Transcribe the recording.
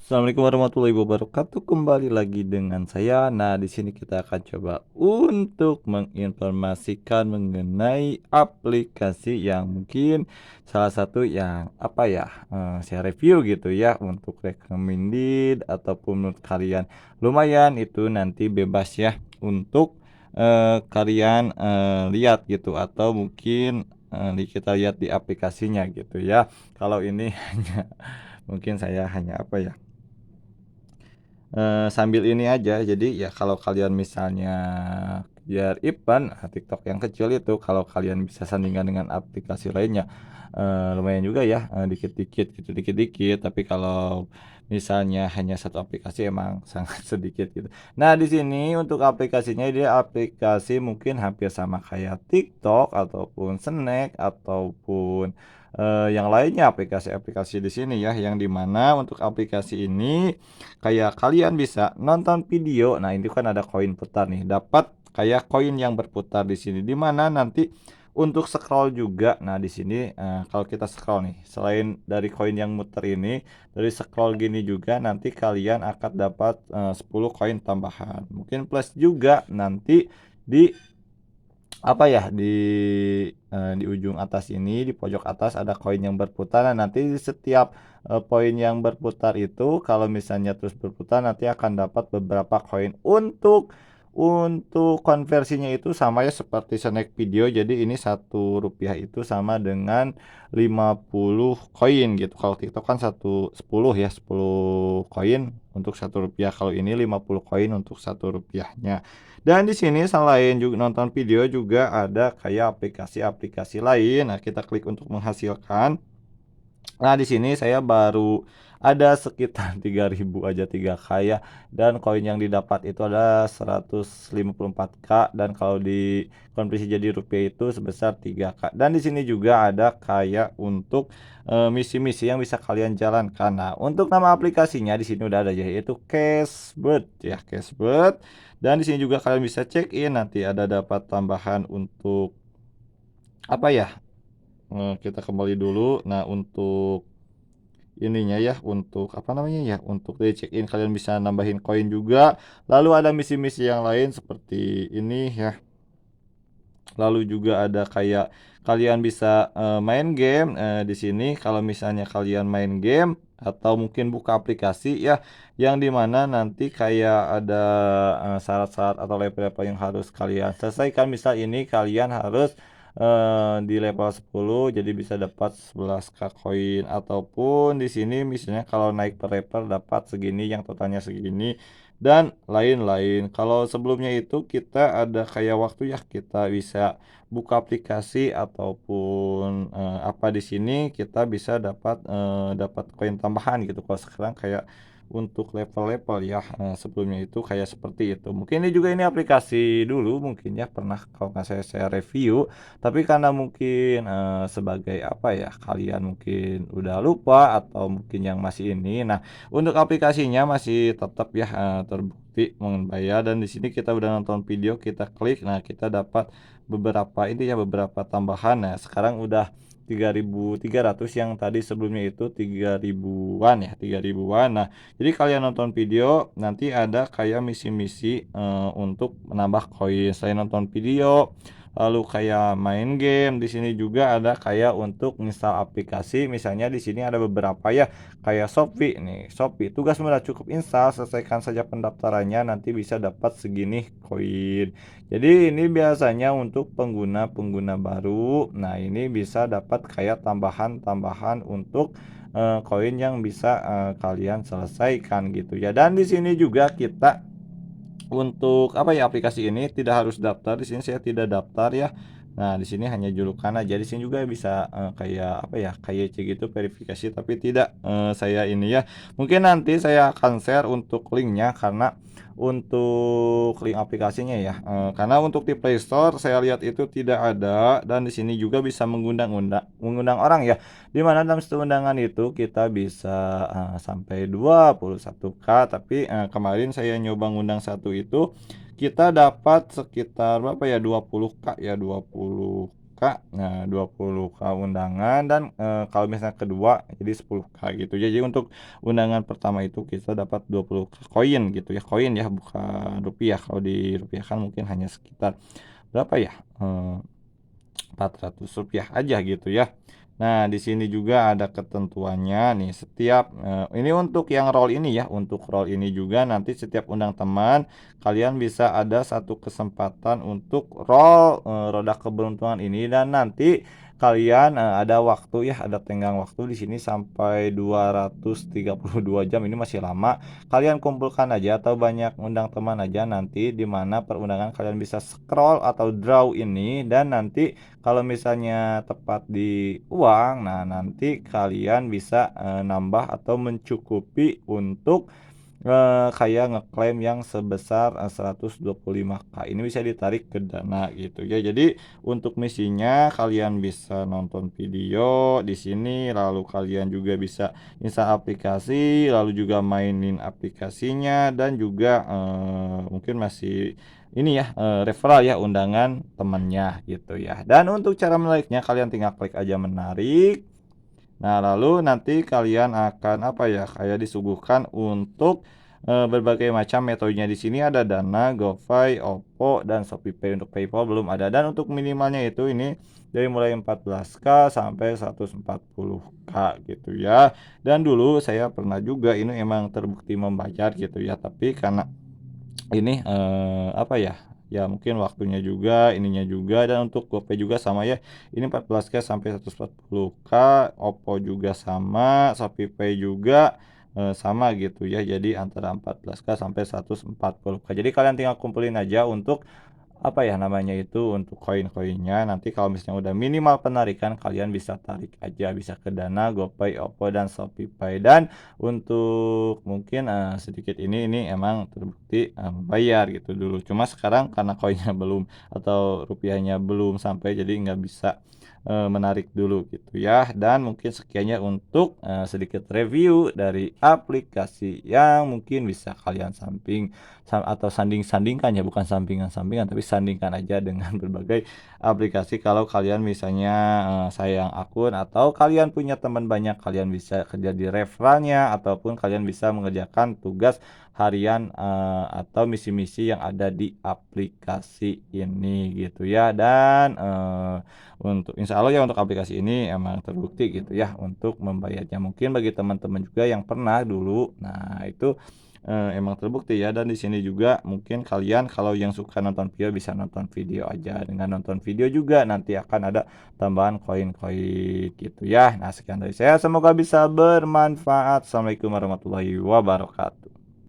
Assalamualaikum warahmatullahi wabarakatuh. Kembali lagi dengan saya. Nah, di sini kita akan coba untuk menginformasikan mengenai aplikasi yang mungkin salah satu yang apa ya, saya review gitu ya untuk recommended ataupun menurut kalian lumayan itu nanti bebas ya untuk kalian lihat gitu atau mungkin kita lihat di aplikasinya gitu ya. Kalau ini hanya mungkin saya hanya apa ya, sambil ini aja, jadi ya kalau kalian misalnya biar event, TikTok yang kecil itu kalau kalian bisa sandingkan dengan aplikasi lainnya, lumayan juga ya, dikit-dikit gitu, dikit-dikit. Tapi kalau misalnya hanya satu aplikasi emang sangat sedikit gitu. Nah, di sini untuk aplikasinya dia aplikasi mungkin hampir sama kayak TikTok ataupun Snack ataupun, yang lainnya aplikasi-aplikasi di sini ya, yang di mana untuk aplikasi ini kayak kalian bisa nonton video. Nah, ini kan ada koin putar nih, dapat kayak koin yang berputar di sini, di mana nanti untuk scroll juga. Nah, di sini kalau kita scroll nih, selain dari koin yang muter ini, dari scroll gini juga nanti kalian akan dapat 10 koin tambahan. Mungkin plus juga nanti di apa ya, di ujung atas ini, di pojok atas ada koin yang berputar. Nah, nanti di setiap poin yang berputar itu kalau misalnya terus berputar nanti akan dapat beberapa koin. Untuk konversinya itu sama ya seperti snack video. Jadi ini Rp1 itu sama dengan 50 koin gitu. Kalau TikTok kan 10 ya, 10 koin untuk Rp1. Kalau ini 50 koin untuk Rp1-nya. Dan di sini selain juga nonton video juga ada kayak aplikasi-aplikasi lain. Nah, kita klik untuk menghasilkan. Nah, di sini saya baru ada sekitar 3.000 aja 3K ya, dan koin yang didapat itu ada 154K, dan kalau dikonversi jadi rupiah itu sebesar 3K. Dan di sini juga ada kayak untuk misi-misi yang bisa kalian jalankan. Nah, untuk nama aplikasinya di sini udah ada ya, yaitu Cashbird ya, Cashbird. Dan di sini juga kalian bisa check in, nanti ada dapat tambahan untuk apa ya? Kita kembali dulu. Nah, untuk ininya ya, untuk apa namanya ya, untuk di check in kalian bisa nambahin koin juga. Lalu ada misi-misi yang lain seperti ini ya. Lalu juga ada kayak kalian bisa main game di sini. Kalau misalnya kalian main game atau mungkin buka aplikasi ya, yang dimana nanti kayak ada syarat-syarat atau level-level yang harus kalian selesaikan. Misal ini kalian harus di level 10 jadi bisa dapat 11K koin, ataupun di sini misalnya kalau naik per level dapat segini yang totalnya segini dan lain-lain. Kalau sebelumnya itu kita ada kayak waktu ya, kita bisa buka aplikasi ataupun apa di sini kita bisa dapat koin tambahan gitu. Kalau sekarang kayak untuk level-level ya, sebelumnya itu kayak seperti itu. Mungkin ini aplikasi dulu mungkin ya pernah kalau nggak saya review, tapi karena mungkin sebagai apa ya, kalian mungkin udah lupa atau mungkin yang masih ini. Nah, untuk aplikasinya masih tetap ya, terbukti membayar, dan di sini kita udah nonton video, kita klik, nah kita dapat beberapa ini ya, beberapa tambahan. Nah, sekarang udah 3.300, yang tadi sebelumnya itu 3.000-an ya, 3.000-an. Nah, jadi kalian nonton video nanti ada kayak misi-misi untuk menambah koin. Selain nonton video, lalu kayak main game, di sini juga ada kayak untuk install aplikasi. Misalnya di sini ada beberapa ya, kayak Shopee nih. Shopee tugas mudah, cukup install, selesaikan saja pendaftarannya, nanti bisa dapat segini koin. Jadi ini biasanya untuk pengguna-pengguna baru. Nah, ini bisa dapat kayak tambahan-tambahan untuk koin yang bisa kalian selesaikan gitu ya. Dan di sini juga kita untuk apa ya, aplikasi ini tidak harus daftar. Di sini saya tidak daftar ya. Nah, di sini hanya julukan aja. Di sini juga bisa kayak apa ya, kayak C gitu verifikasi, tapi tidak saya ini ya. Mungkin nanti saya akan share untuk linknya, karena untuk link aplikasinya ya. Karena untuk di Play Store saya lihat itu tidak ada, dan di sini juga bisa mengundang orang ya. Di mana dalam satu undangan itu kita bisa sampai 21K, tapi kemarin saya nyoba ngundang satu itu kita dapat sekitar berapa ya, 20K ya, 20K 20K, nah 20K undangan dan, kalau misalnya kedua jadi 10K gitu ya. Jadi untuk undangan pertama itu kita dapat 20 koin gitu ya, koin ya bukan rupiah, kalau dirupiahkan mungkin hanya sekitar berapa ya, Rp400 aja gitu ya. Nah, di sini juga ada ketentuannya nih, setiap ini untuk yang role ini ya, untuk role ini juga nanti setiap undang teman, kalian bisa ada satu kesempatan untuk role, roda keberuntungan ini dan nanti kalian, ada waktu ya, ada tenggang waktu di sini sampai 232 jam, ini masih lama. Kalian kumpulkan aja atau banyak undang teman aja nanti di mana perundangan kalian bisa scroll atau draw ini dan nanti kalau misalnya tepat di uang, nah nanti kalian bisa, nambah atau mencukupi untuk, kayak ngeklaim yang sebesar, 125K ini bisa ditarik ke Dana gitu ya. Jadi untuk misinya kalian bisa nonton video di sini, lalu kalian juga bisa install aplikasi, lalu juga mainin aplikasinya dan juga, mungkin masih ini ya, referral ya, undangan temennya gitu ya. Dan untuk cara menariknya kalian tinggal klik aja menarik. Nah, lalu nanti kalian akan apa ya, kayak disuguhkan untuk, berbagai macam metodenya. Di sini ada Dana, GoPay, OVO, dan ShopeePay. Untuk PayPal belum ada. Dan untuk minimalnya itu ini dari mulai 14K sampai 140K gitu ya. Dan dulu saya pernah juga ini emang terbukti membayar gitu ya, tapi karena ini, apa ya, ya mungkin waktunya juga, ininya juga, dan untuk GoPay juga sama ya, ini 14K sampai 140K, OVO juga sama, ShopeePay juga, sama gitu ya, jadi antara 14K sampai 140K. Jadi kalian tinggal kumpulin aja untuk apa ya namanya itu, untuk koin-koinnya. Nanti kalau misalnya udah minimal penarikan, kalian bisa tarik aja, bisa ke Dana, GoPay, OVO, dan ShopeePay. Dan untuk mungkin, sedikit ini emang terbukti, bayar gitu dulu. Cuma sekarang karena koinnya belum atau rupiahnya belum sampai, jadi nggak bisa, menarik dulu gitu ya. Dan mungkin sekiannya untuk, sedikit review dari aplikasi yang mungkin bisa kalian atau sanding-sandingkan ya, bukan sampingan-sampingan, tapi sandingkan aja dengan berbagai aplikasi kalau kalian misalnya, sayang akun atau kalian punya teman banyak, kalian bisa kerja di referralnya ataupun kalian bisa mengerjakan tugas harian, atau misi-misi yang ada di aplikasi ini gitu ya. Dan, untuk insya Allah ya untuk aplikasi ini emang terbukti gitu ya untuk membayarnya. Mungkin bagi teman-teman juga yang pernah dulu, nah itu emang terbukti ya. Dan di sini juga mungkin kalian kalau yang suka nonton video bisa nonton video aja, dengan nonton video juga nanti akan ada tambahan koin-koin gitu ya. Nah sekian dari saya, semoga bisa bermanfaat. Assalamualaikum warahmatullahi wabarakatuh.